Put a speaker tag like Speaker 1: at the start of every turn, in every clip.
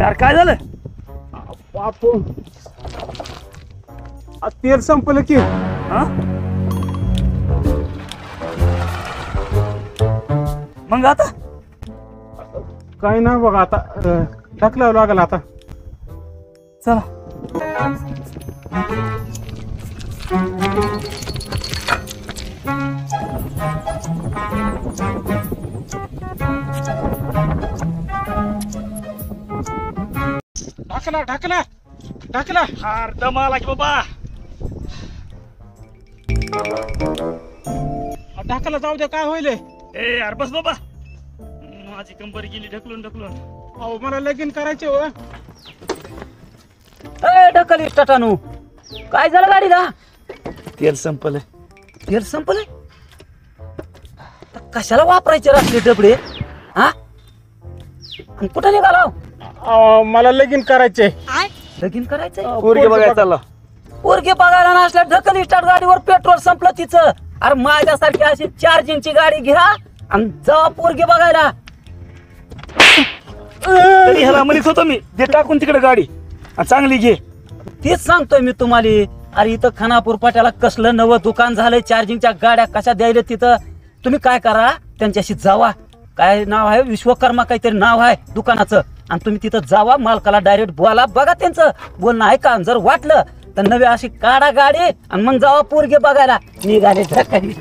Speaker 1: यार काय झालं?
Speaker 2: बापू तेल संपलं की.
Speaker 1: हा मग आता
Speaker 2: काय नाही बघा आता टाकलं लागल आता.
Speaker 1: चला
Speaker 2: ढाकला ढाकला ढाकला.
Speaker 1: हार दम आला की बाबा.
Speaker 2: ढाकला जाऊ दे काय होईल.
Speaker 1: ए यार बस बाबा. माझी कंबर गेली ढकलून ढकलून.
Speaker 2: अहो मला लगीन करायचे हो.
Speaker 3: ढकली टाटानू काय झालं गाडीला?
Speaker 1: तेल संपलं.
Speaker 3: तेल संपलंय? कशाला वापरायचे रात्री डबडे? हा कुठं निघाला?
Speaker 2: मला लगीन करायचे.
Speaker 3: लगीन करायचंय?
Speaker 1: पोरगी बघायला चालला.
Speaker 3: पोरगी बघायला नसल्या ढकली स्टार्ट गाडीवर पेट्रोल संपलं तिचं. अरे माझ्यासारखी अशी चार्जिंगची गाडी घ्या आणि जा पोरगी बघायला.
Speaker 1: तरी ह्याला म्हणत होतो मी दे टाकून तिकडे गाडी आणि चांगली घे.
Speaker 3: तेच सांगतोय मी तुम्हाला. अरे इथं खानापूर पाट्याला कसलं नवं दुकान झालंय चार्जिंगच्या गाड्या कशा द्यायला तिथं. तुम्ही काय करा त्यांच्याशी जावा. काय नाव आहे विश्वकर्मा काहीतरी नाव आहे दुकानाचं. आणि तुम्ही तिथं जावा मालकाला डायरेक्ट बोला. बघा त्यांचं बोलणं ऐका. जर वाटलं तर नवी अशी काढा गाडी आणि मग जावा पोरगे बघायला. निघाले ढकली.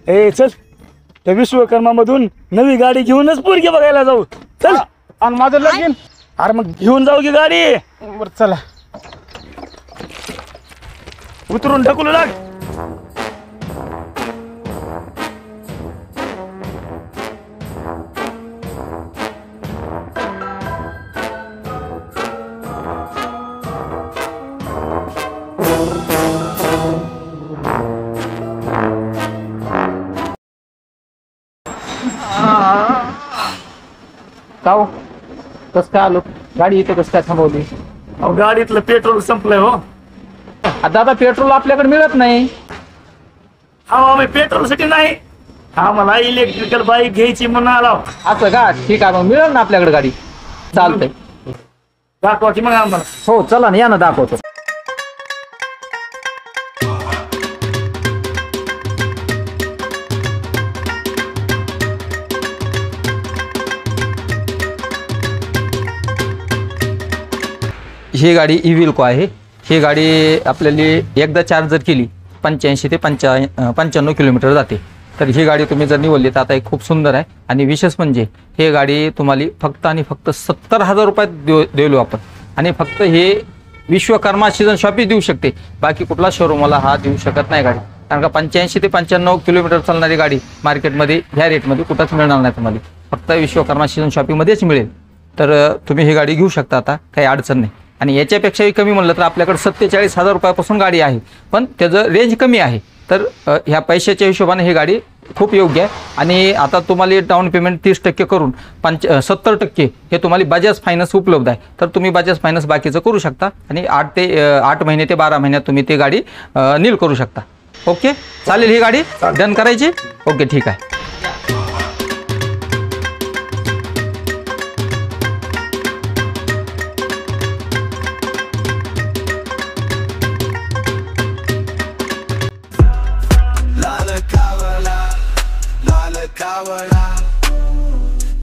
Speaker 1: ए चल त्या विश्वकर्मा मधून नवी गाडी घेऊनच पोरगी बघायला जाऊ. चल.
Speaker 2: आणि माझं लगीन.
Speaker 1: अरे मग घेऊन जाऊ की गाडी.
Speaker 2: बरं चला.
Speaker 1: उतरून ढकलू लाग.
Speaker 4: काव कस काय आलो? गाडी इथे कस काय थांबवली?
Speaker 1: अहो गाडीतलं पेट्रोल संपलंय हो.
Speaker 4: दादा पेट्रोल आपल्याकडे मिळत नाही.
Speaker 1: हा पेट्रोल साठी नाही. आम्हाला इलेक्ट्रिकल बाईक घ्यायची म्हणून आला.
Speaker 4: असं का? ठीक आहे मग मिळेल ना आपल्याकडे गाडी. चालतंय.
Speaker 1: दाखवा की मग आम्हाला.
Speaker 4: हो चला ना या ना दाखवतो. ही गाडी इव्हिल्को आहे. ही गाडी आपल्याला एकदा चार्ज जर केली 85 ते 95 किलोमीटर जाते. तर ही गाडी तुम्ही जर निवडली तर आता एक खूप सुंदर आहे. आणि विशेष म्हणजे ही गाडी तुम्हाला फक्त आणि फक्त 70,000 रुपयात देऊ आपण. आणि फक्त हे विश्वकर्मा सीझन शॉपी देऊ शकते. बाकी कुठला शोरूमला हा देऊ शकत नाही गाडी. कारण का 85 ते 95 किलोमीटर चालणारी गाडी मार्केटमध्ये ह्या रेटमध्ये कुठंच मिळणार नाही तुम्हाला. फक्त विश्वकर्मा सीझन शॉपीमध्येच मिळेल. तर तुम्ही ही गाडी घेऊ शकता. आता काही अडचण नाही. आणि याच्यापेक्षाही कमी म्हणलं तर आपल्याकडे 47,000 रुपयापासून गाडी आहे. पण त्याचं रेंज कमी आहे. तर ह्या पैशाच्या हिशोबाने ही गाडी खूप योग्य आहे. आणि आता तुम्हाला डाऊन पेमेंट 30% करून 70% हे तुम्हाला बजाज फायनान्स उपलब्ध आहे. तर तुम्ही बजाज फायनान्स बाकीचं करू शकता. आणि 8 महिने ते 12 महिन्यात तुम्ही ती गाडी नील करू शकता. ओके चालेल. ही गाडी डन करायची. ओके ठीक आहे.
Speaker 5: Lala Kavala